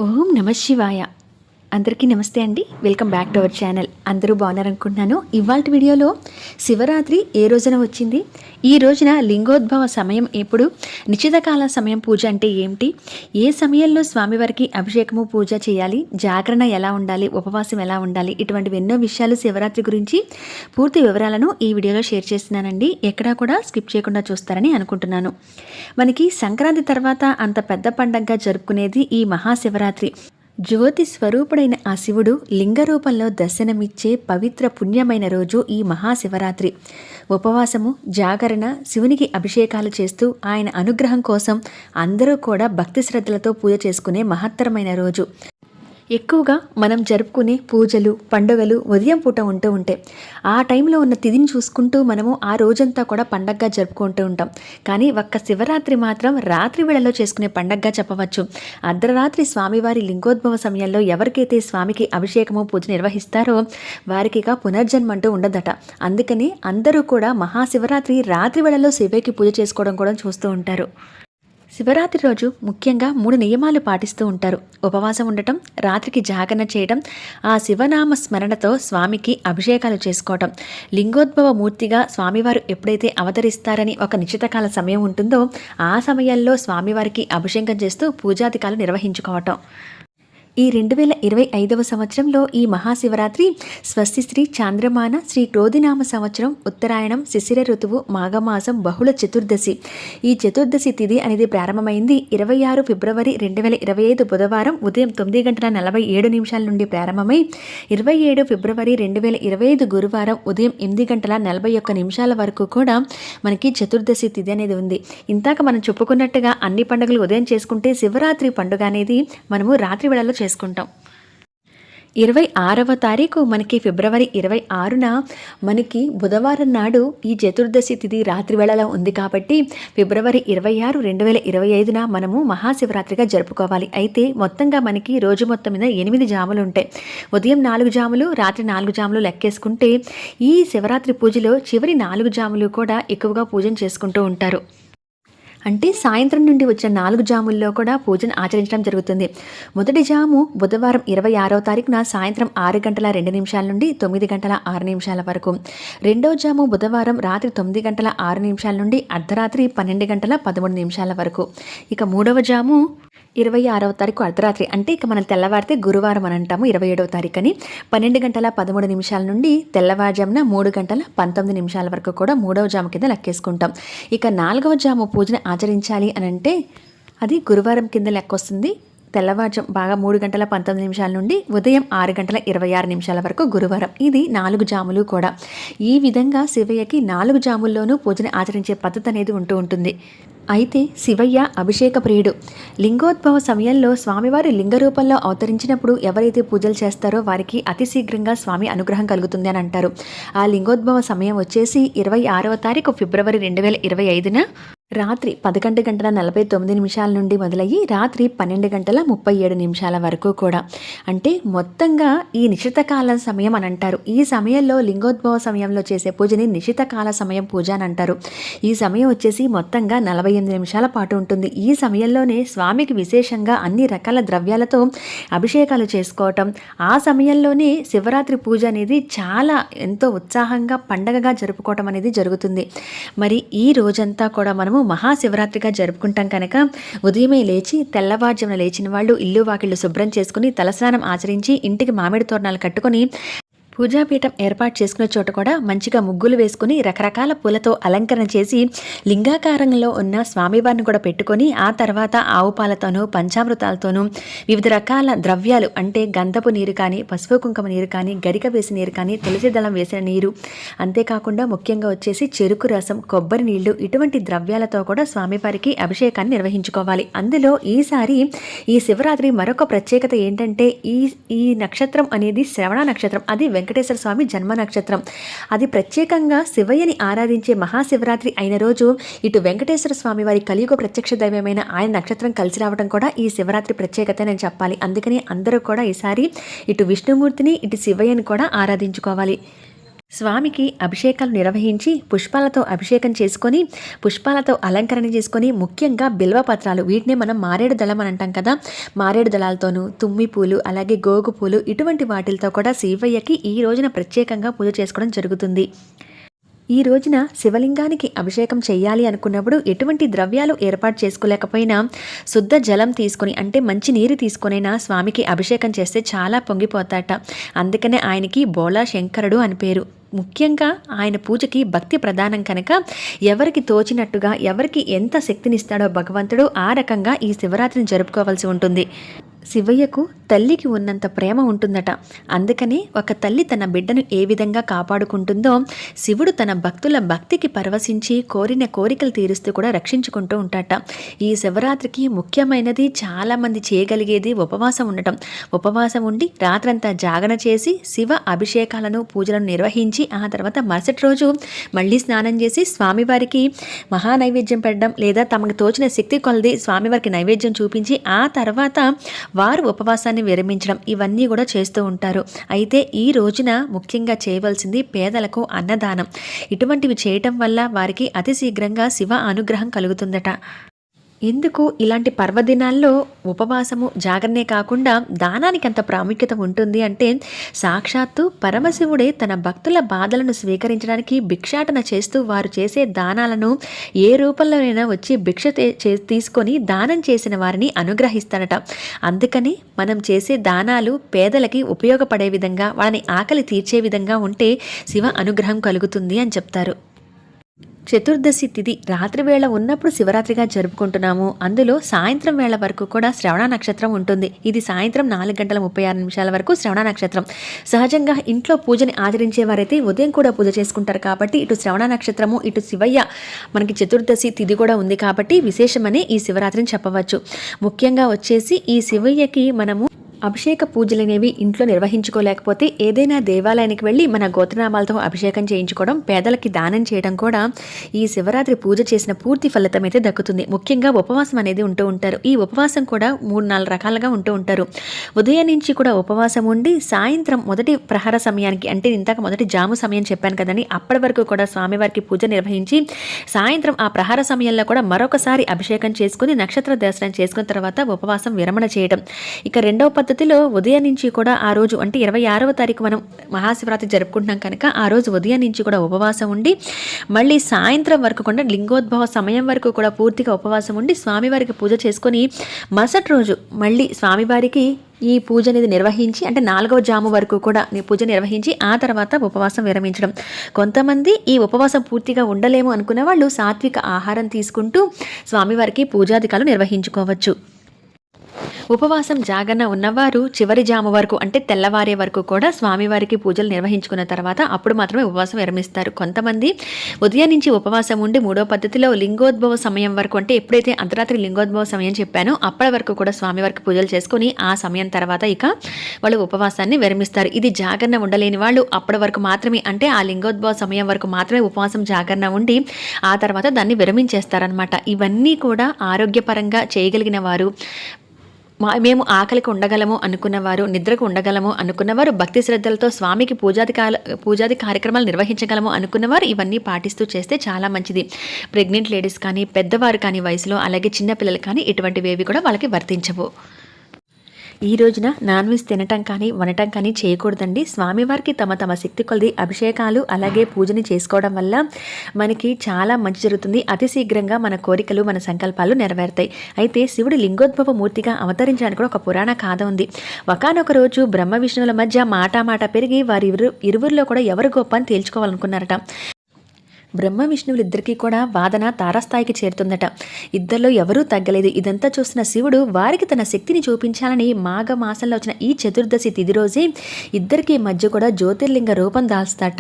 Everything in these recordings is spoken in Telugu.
ఓం నమ శివాయ. అందరికీ నమస్తే అండి. Welcome back to our channel. అందరూ బాగున్నారనుకుంటున్నాను. ఇవాళ వీడియోలో శివరాత్రి ఏ రోజున వచ్చింది, ఈ రోజున లింగోద్భవ సమయం ఎప్పుడు, నిశ్చితకాల సమయం పూజ అంటే ఏమిటి, ఏ సమయంలో స్వామివారికి అభిషేకము పూజ చేయాలి, జాగరణ ఎలా ఉండాలి, ఉపవాసం ఎలా ఉండాలి, ఇటువంటివి ఎన్నో విషయాలు శివరాత్రి గురించి పూర్తి వివరాలను ఈ వీడియోలో షేర్ చేస్తున్నానండి. ఎక్కడా కూడా స్కిప్ చేయకుండా చూస్తారని అనుకుంటున్నాను. మనకి సంక్రాంతి తర్వాత అంత పెద్ద పండగగా జరుపుకునేది ఈ మహాశివరాత్రి. జ్యోతి స్వరూపుడైన ఆ శివుడు లింగ రూపంలో దర్శనమిచ్చే పవిత్ర పుణ్యమైన రోజు ఈ మహాశివరాత్రి. ఉపవాసము, జాగరణ, శివునికి అభిషేకాలు చేస్తూ ఆయన అనుగ్రహం కోసం అందరూ కూడా భక్తి శ్రద్ధలతో పూజ చేసుకునే మహత్తరమైన రోజు. ఎక్కువగా మనం జరుపుకునే పూజలు, పండుగలు ఉదయం పూట ఉంటూ ఉంటాయి. ఆ టైంలో ఉన్న తిథిని చూసుకుంటూ మనము ఆ రోజంతా కూడా పండగగా జరుపుకుంటూ ఉంటాం. కానీ ఒక్క శివరాత్రి మాత్రం రాత్రి వేళలో చేసుకునే పండగగా చెప్పవచ్చు. అర్ధరాత్రి స్వామివారి లింగోద్భవ సమయంలో ఎవరికైతే స్వామికి అభిషేకము పూజ నిర్వహిస్తారో వారికి ఇక పునర్జన్మ అంటూ ఉండదట. అందుకని అందరూ కూడా మహాశివరాత్రి రాత్రి వేళలో శివయ్యకి పూజ చేసుకోవడం కూడా చూస్తూ ఉంటారు. శివరాత్రి రోజు ముఖ్యంగా 3 నియమాలు పాటిస్తూ ఉంటారు. ఉపవాసం ఉండటం, రాత్రికి జాగరణ చేయడం, ఆ శివనామ స్మరణతో స్వామికి అభిషేకాలు చేసుకోవటం. లింగోద్భవ మూర్తిగా స్వామివారు ఎప్పుడైతే అవతరిస్తారని ఒక నిశ్చితకాల సమయం ఉంటుందో ఆ సమయంలో స్వామివారికి అభిషేకం చేస్తూ పూజాధికాలు నిర్వహించుకోవటం. ఈ 2025వ సంవత్సరంలో ఈ మహాశివరాత్రి స్వస్తి శ్రీ చాంద్రమాన శ్రీ క్రోధినామ సంవత్సరం, ఉత్తరాయణం, శిశిర ఋతువు, మాఘమాసం, బహుళ చతుర్దశి. ఈ చతుర్దశి తిథి అనేది ప్రారంభమైంది 26 ఫిబ్రవరి 2025 బుధవారం ఉదయం 9:47 నుండి ప్రారంభమై 27 ఫిబ్రవరి 2025 గురువారం ఉదయం 8:41 వరకు కూడా మనకి చతుర్దశి తిథి అనేది ఉంది. ఇంతాక మనం చెప్పుకున్నట్టుగా అన్ని పండుగలు ఉదయం చేసుకుంటే శివరాత్రి పండుగ అనేది మనము రాత్రి వేళలో చేసుకుంటాం. 26వ తారీఖు మనకి ఫిబ్రవరి 26న మనకి బుధవారం నాడు ఈ చతుర్దశి తిథి రాత్రి వేళలో ఉంది కాబట్టి ఫిబ్రవరి 26, 2025న మనము మహాశివరాత్రిగా జరుపుకోవాలి. అయితే మొత్తంగా మనకి రోజు మొత్తం మీద 8 జాములు ఉంటాయి. ఉదయం 4 జాములు, రాత్రి 4 జాములు లెక్కేసుకుంటే ఈ శివరాత్రి పూజలో చివరి 4 జాములు కూడా ఎక్కువగా పూజను చేసుకుంటూ ఉంటారు. అంటే సాయంత్రం నుండి వచ్చిన 4 జాముల్లో కూడా పూజను ఆచరించడం జరుగుతుంది. మొదటి జాము బుధవారం 26వ తారీఖున సాయంత్రం 6:02 నుండి 9:06 వరకు. రెండో జాము బుధవారం రాత్రి 9:06 నుండి అర్ధరాత్రి 12:13 వరకు. ఇక మూడవ జాము 26వ తారీఖు అర్ధరాత్రి, అంటే ఇక మనం తెల్లవారితే గురువారం అని అంటాము 27వ తారీఖు అని, 12:13 నుండి తెల్లవారుజామున 3:19 వరకు కూడా మూడవ జాము కింద లెక్కేసుకుంటాం. ఇక 4వ జాము పూజను ఆచరించాలి అని అంటే అది గురువారం కింద లెక్కొస్తుంది. తెల్లవారుజాము బాగా 3:19 నుండి ఉదయం 6:26 వరకు గురువారం. ఇది 4 జాములు కూడా. ఈ విధంగా శివయ్యకి 4 జాముల్లోనూ పూజను ఆచరించే పద్ధతి అనేది ఉంటూ ఉంటుంది. అయితే శివయ్య అభిషేక ప్రియుడు. లింగోద్భవ సమయంలో స్వామివారి లింగ రూపంలో అవతరించినప్పుడు ఎవరైతే పూజలు చేస్తారో వారికి అతి శీఘ్రంగా స్వామి అనుగ్రహం కలుగుతుంది అని అంటారు. ఆ లింగోద్భవ సమయం వచ్చేసి 26వ తారీఖు ఫిబ్రవరి 2025న రాత్రి 11:49 నుండి మొదలయ్యి రాత్రి 12:37 వరకు కూడా. అంటే మొత్తంగా ఈ నిశితకాల సమయం అని అంటారు. ఈ సమయంలో లింగోద్భవ సమయంలో చేసే పూజని నిశితకాల సమయం పూజ అని అంటారు. ఈ సమయం వచ్చేసి మొత్తంగా 48 నిమిషాల పాటు ఉంటుంది. ఈ సమయంలోనే స్వామికి విశేషంగా అన్ని రకాల ద్రవ్యాలతో అభిషేకాలు చేసుకోవటం, ఆ సమయంలోనే శివరాత్రి పూజ అనేది చాలా ఎంతో ఉత్సాహంగా పండగగా జరుపుకోవటం అనేది జరుగుతుంది. మరి ఈ రోజంతా కూడా మనము మహాశివరాత్రిగా జరుపుకుంటాం కనుక ఉదయమే లేచి తెల్లవారుజామున లేచిన వాళ్ళు ఇల్లు వాకిళ్ళు శుభ్రం చేసుకుని తలస్నానం ఆచరించి ఇంటికి మామిడి తోరణాలు కట్టుకొని పూజాపీఠం ఏర్పాటు చేసుకునే చోట కూడా మంచిగా ముగ్గులు వేసుకుని రకరకాల పూలతో అలంకరణ చేసి లింగాకారంలో ఉన్న స్వామివారిని కూడా పెట్టుకొని ఆ తర్వాత ఆవు పాలతోనూ పంచామృతాలతోనూ వివిధ రకాల ద్రవ్యాలు అంటే గంధపు నీరు కానీ, పసుపు కుంకుమ నీరు కానీ, గరిక వేసిన నీరు కానీ, తులసి దళం వేసిన నీరు, అంతేకాకుండా ముఖ్యంగా వచ్చేసి చెరుకు రసం, కొబ్బరి నీళ్లు, ఇటువంటి ద్రవ్యాలతో కూడా స్వామివారికి అభిషేకాన్ని నిర్వహించుకోవాలి. అందులో ఈసారి ఈ శివరాత్రి మరొక ప్రత్యేకత ఏంటంటే ఈ నక్షత్రం అనేది శ్రవణ నక్షత్రం. అది వెంకటేశ్వర స్వామి జన్మ నక్షత్రం. అది ప్రత్యేకంగా శివయ్యని ఆరాధించే మహాశివరాత్రి అయిన రోజు ఇటు వెంకటేశ్వర స్వామి వారి కలియుగ ప్రత్యక్ష దైవమైన ఆయన నక్షత్రం కలిసి రావడం కూడా ఈ శివరాత్రి ప్రత్యేకత నేను చెప్పాలి. అందుకని అందరూ కూడా ఈసారి ఇటు విష్ణుమూర్తిని ఇటు శివయ్యని కూడా ఆరాధించుకోవాలి. స్వామికి అభిషేకాలు నిర్వహించి పుష్పాలతో అభిషేకం చేసుకొని పుష్పాలతో అలంకరణ చేసుకొని ముఖ్యంగా బిల్వ పత్రాలు వీటినే మనం మారేడు దళం అని అంటాం కదా, మారేడు దళాలతోనూ తుమ్మి పూలు అలాగే గోగు పూలు ఇటువంటి వాటిలతో కూడా శివయ్యకి ఈ రోజున ప్రత్యేకంగా పూజ చేసుకోవడం జరుగుతుంది. ఈ రోజున శివలింగానికి అభిషేకం చేయాలి అనుకున్నప్పుడు ఎటువంటి ద్రవ్యాలు ఏర్పాటు చేసుకోలేకపోయినా శుద్ధ జలం తీసుకొని అంటే మంచి నీరు తీసుకొనైనా స్వామికి అభిషేకం చేస్తే చాలా పొంగిపోతాట. అందుకనే ఆయనకి బోళా శంకరుడు అని పేరు. ముఖ్యంగా ఆయన పూజకి భక్తి ప్రధానం కనుక ఎవరికి తోచినట్టుగా ఎవరికి ఎంత శక్తినిస్తాడో భగవంతుడు ఆ రకంగా ఈ శివరాత్రిని జరుపుకోవాల్సి ఉంటుంది. శివయ్యకు తల్లికి ఉన్నంత ప్రేమ ఉంటుందట. అందుకనే ఒక తల్లి తన బిడ్డను ఏ విధంగా కాపాడుకుంటుందో శివుడు తన భక్తుల భక్తికి పరవశించి కోరిన కోరికలు తీరుస్తూ కూడా రక్షించుకుంటూ ఉంటాట. ఈ శివరాత్రికి ముఖ్యమైనది చాలామంది చేయగలిగేది ఉపవాసం ఉండటం. ఉపవాసం ఉండి రాత్రంతా జాగరణ చేసి శివ అభిషేకాలను పూజలను నిర్వహించి ఆ తర్వాత మరుసటి రోజు మళ్ళీ స్నానం చేసి స్వామివారికి మహానైవేద్యం పెట్టడం లేదా తమకు తోచిన శక్తి కొలది స్వామివారికి నైవేద్యం చూపించి ఆ తర్వాత వారు ఉపవాసాన్ని విరమించడం ఇవన్నీ కూడా చేస్తూ ఉంటారు. అయితే ఈ రోజున ముఖ్యంగా చేయవలసింది పేదలకు అన్నదానం. ఇటువంటివి చేయటం వల్ల వారికి అతి శీఘ్రంగా శివ అనుగ్రహం కలుగుతుందట. ఎందుకు ఇలాంటి పర్వదినాల్లో ఉపవాసము జాగరణే కాకుండా దానానికి అంత ప్రాముఖ్యత ఉంటుంది అంటే సాక్షాత్తు పరమశివుడే తన భక్తుల బాధలను స్వీకరించడానికి భిక్షాటన చేస్తూ వారు చేసే దానాలను ఏ రూపంలోనైనా వచ్చి భిక్ష తీసుకొని దానం చేసిన వారిని అనుగ్రహిస్తాడట. అందుకని మనం చేసే దానాలు పేదలకి ఉపయోగపడే విధంగా వాళ్ళని ఆకలి తీర్చే విధంగా ఉంటే శివ అనుగ్రహం కలుగుతుంది అని చెప్తారు. చతుర్దశి తిథి రాత్రి వేళ ఉన్నప్పుడు శివరాత్రిగా జరుపుకుంటున్నాము. అందులో సాయంత్రం వేళ వరకు కూడా శ్రవణ నక్షత్రం ఉంటుంది. ఇది సాయంత్రం 4:36 వరకు శ్రవణ నక్షత్రం. సహజంగా ఇంట్లో పూజని ఆచరించేవారైతే ఉదయం కూడా పూజ చేసుకుంటారు కాబట్టి ఇటు శ్రవణ నక్షత్రము ఇటు శివయ్య మనకి చతుర్దశి తిథి కూడా ఉంది కాబట్టి విశేషమని ఈ శివరాత్రిని చెప్పవచ్చు. ముఖ్యంగా వచ్చేసి ఈ శివయ్యకి మనము అభిషేక పూజలు అనేవి ఇంట్లో నిర్వహించుకోలేకపోతే ఏదైనా దేవాలయానికి వెళ్ళి మన గోత్రనామాలతో అభిషేకం చేయించుకోవడం, పేదలకి దానం చేయడం కూడా ఈ శివరాత్రి పూజ చేసిన పూర్తి ఫలితం అయితే దక్కుతుంది. ముఖ్యంగా ఉపవాసం అనేది ఉంటూ ఉంటారు. ఈ ఉపవాసం కూడా 3-4 రకాలుగా ఉంటూ ఉంటారు. ఉదయం నుంచి కూడా ఉపవాసం ఉండి సాయంత్రం మొదటి ప్రహర సమయానికి అంటే ఇంతకు మొదటి జాము సమయం చెప్పాను కదండి, అప్పటి వరకు కూడా స్వామివారికి పూజ నిర్వహించి సాయంత్రం ఆ ప్రహర సమయంలో కూడా మరొకసారి అభిషేకం చేసుకుని నక్షత్ర దర్శనం చేసుకున్న తర్వాత ఉపవాసం విరమణ చేయడం. ఇక రెండవ పద్ధతిలో ఉదయం నుంచి కూడా ఆ రోజు అంటే 26వ తారీఖు మనం మహాశివరాత్రి జరుపుకుంటున్నాం కనుక ఆ రోజు ఉదయం నుంచి కూడా ఉపవాసం ఉండి మళ్ళీ సాయంత్రం వరకు కూడా లింగోద్భవ సమయం వరకు కూడా పూర్తిగా ఉపవాసం ఉండి స్వామివారికి పూజ చేసుకొని మరుసటి రోజు మళ్ళీ స్వామివారికి ఈ పూజ అనేది నిర్వహించి అంటే 4వ జాము వరకు కూడా పూజ నిర్వహించి ఆ తర్వాత ఉపవాసం విరమించడం. కొంతమంది ఈ ఉపవాసం పూర్తిగా ఉండలేము అనుకునే వాళ్ళు సాత్విక ఆహారం తీసుకుంటూ స్వామివారికి పూజాధికాలు నిర్వహించుకోవచ్చు. ఉపవాసం జాగరణ ఉన్నవారు చివరి జాము వరకు అంటే తెల్లవారే వరకు కూడా స్వామివారికి పూజలు నిర్వహించుకున్న తర్వాత అప్పుడు మాత్రమే ఉపవాసం విరమిస్తారు. కొంతమంది ఉదయం నుంచి ఉపవాసం ఉండి 3వ పద్ధతిలో లింగోద్భవ సమయం వరకు అంటే ఎప్పుడైతే అర్ధరాత్రి లింగోద్భవ సమయం చెప్పానో అప్పటి వరకు కూడా స్వామివారికి పూజలు చేసుకుని ఆ సమయం తర్వాత ఇక వాళ్ళు ఉపవాసాన్ని విరమిస్తారు. ఇది జాగరణ ఉండలేని వాళ్ళు అప్పటి వరకు మాత్రమే అంటే ఆ లింగోద్భవ సమయం వరకు మాత్రమే ఉపవాసం జాగరణ ఉండి ఆ తర్వాత దాన్ని విరమించేస్తారనమాట. ఇవన్నీ కూడా ఆరోగ్యపరంగా చేయగలిగిన వారు, మేము ఆకలికి ఉండగలము అనుకున్నవారు, నిద్రకు ఉండగలము అనుకున్నవారు, భక్తి శ్రద్ధలతో స్వామికి పూజాది కార్యక్రమాలు నిర్వహించగలము అనుకున్నవారు ఇవన్నీ పాటిస్తూ చేస్తే చాలా మంచిది. ప్రెగ్నెంట్ లేడీస్ కానీ పెద్దవారు కానీ వయసులో అలాగే చిన్నపిల్లలు కానీ ఇటువంటివేవి కూడా వాళ్ళకి వర్తించవు. ఈ రోజున నాన్ వెజ్ తినటం కానీ వండటం కానీ చేయకూడదండి. స్వామివారికి తమ తమ శక్తి కొలది అభిషేకాలు అలాగే పూజని చేసుకోవడం వల్ల మనకి చాలా మంచి జరుగుతుంది. అతి శీఘ్రంగా మన కోరికలు మన సంకల్పాలు నెరవేరుతాయి. అయితే శివుడు లింగోద్భవ మూర్తిగా అవతరించడానికి కూడా ఒక పురాణ గాథ ఉంది. ఒకానొక రోజు బ్రహ్మ విష్ణువుల మధ్య మాట పెరిగి వారి ఇరువురిలో కూడా ఎవరు గొప్ప అని తేల్చుకోవాలనుకున్నారట. బ్రహ్మ విష్ణువులిద్దరికీ కూడా వాదన తారాస్థాయికి చేరుతుందట. ఇద్దరిలో ఎవరూ తగ్గలేదు. ఇదంతా చూసిన శివుడు వారికి తన శక్తిని చూపించాలని మాఘ మాసంలో వచ్చిన ఈ చతుర్దశి తిథి రోజే ఇద్దరికి మధ్య కూడా జ్యోతిర్లింగ రూపం దాల్స్తాట.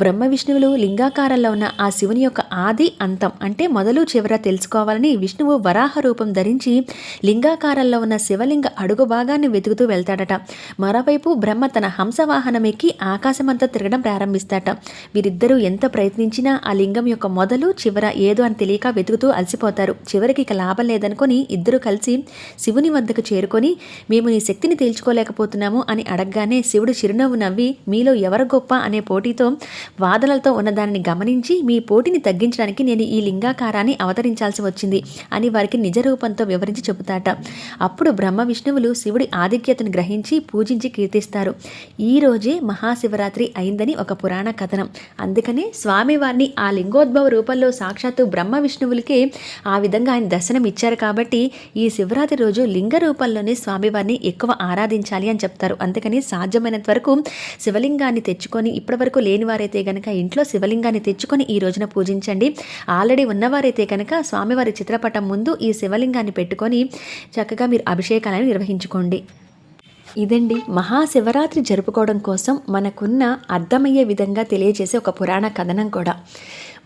బ్రహ్మ విష్ణువులు లింగాకారంలో ఉన్న ఆ శివుని యొక్క ఆది అంతం అంటే మొదలు చివర తెలుసుకోవాలని విష్ణువు వరాహ రూపం ధరించి లింగాకారంలో ఉన్న శివలింగ అడుగు భాగాన్ని వెతుకుతూ వెళ్తాడట. మరోవైపు బ్రహ్మ తన హంసవాహనం ఎక్కి ఆకాశమంతా తిరగడం ప్రారంభిస్తాట. వీరిద్దరూ ఎంత ప్రయత్నించినా ఆ లింగం యొక్క మొదలు చివర ఏదో అని తెలియక వెతుకుతూ అలసిపోతారు. చివరికి ఇక లాభం లేదనుకొని ఇద్దరు కలిసి శివుని వద్దకు చేరుకొని మేము నీ శక్తిని తేల్చుకోలేకపోతున్నాము అని అడగగానే శివుడు చిరునవ్వు నవ్వి మీలో ఎవరు గొప్ప అనే పోటీతో వాదనలతో ఉన్నదానిని గమనించి మీ పోటీని తగ్గించడానికి నేను ఈ లింగాకారాన్ని అవతరించాల్సి వచ్చింది అని వారికి నిజ రూపంతో వివరించి చెబుతాట. అప్పుడు బ్రహ్మ విష్ణువులు శివుడి ఆధిక్యతను గ్రహించి పూజించి కీర్తిస్తారు. ఈ రోజే మహాశివరాత్రి అయిందని ఒక పురాణ కథనం. అందుకనే స్వామివారిని ఆ లింగోద్భవ రూపంలో సాక్షాత్తు బ్రహ్మ విష్ణువులకే ఆ విధంగా ఆయన దర్శనం ఇచ్చారు. కాబట్టి ఈ శివరాత్రి రోజు లింగ రూపంలోనే స్వామివారిని ఎక్కువ ఆరాధించాలి అని చెప్తారు. అందుకని సాధ్యమైనంత వరకు శివలింగాన్ని తెచ్చుకొని, ఇప్పటివరకు లేని వారైతే కనుక ఇంట్లో శివలింగాన్ని తెచ్చుకొని ఈ రోజున పూజించండి. ఆల్రెడీ ఉన్నవారైతే కనుక స్వామివారి చిత్రపటం ముందు ఈ శివలింగాన్ని పెట్టుకొని చక్కగా మీరు అభిషేకాలను నిర్వహించుకోండి. ఇదండి మహాశివరాత్రి జరుపుకోవడం కోసం మనకున్న అర్థమయ్యే విధంగా తెలియజేసే ఒక పురాణ కథనం కూడా.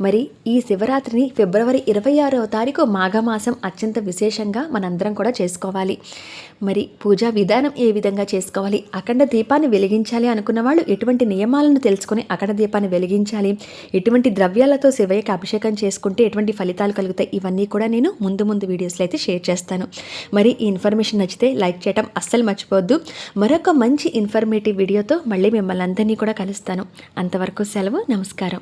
మరి ఈ శివరాత్రిని ఫిబ్రవరి 26వ తారీఖు మాఘమాసం అత్యంత విశేషంగా మనందరం కూడా చేసుకోవాలి. మరి పూజా విధానం ఏ విధంగా చేసుకోవాలి, అఖండ దీపాన్ని వెలిగించాలి అనుకున్న వాళ్ళు ఎటువంటి నియమాలను తెలుసుకొని అఖండ దీపాన్ని వెలిగించాలి, ఎటువంటి ద్రవ్యాలతో శివయ్యకి అభిషేకం చేసుకుంటే ఎటువంటి ఫలితాలు కలుగుతాయి, ఇవన్నీ కూడా నేను ముందు వీడియోస్లో అయితే షేర్ చేస్తాను. మరి ఈ ఇన్ఫర్మేషన్ నచ్చితే లైక్ చేయడం అస్సలు మర్చిపోవద్దు. మరొక మంచి ఇన్ఫర్మేటివ్ వీడియోతో మళ్ళీ మిమ్మల్ని అందరినీ కూడా కలుస్తాను. అంతవరకు సెలవు, నమస్కారం.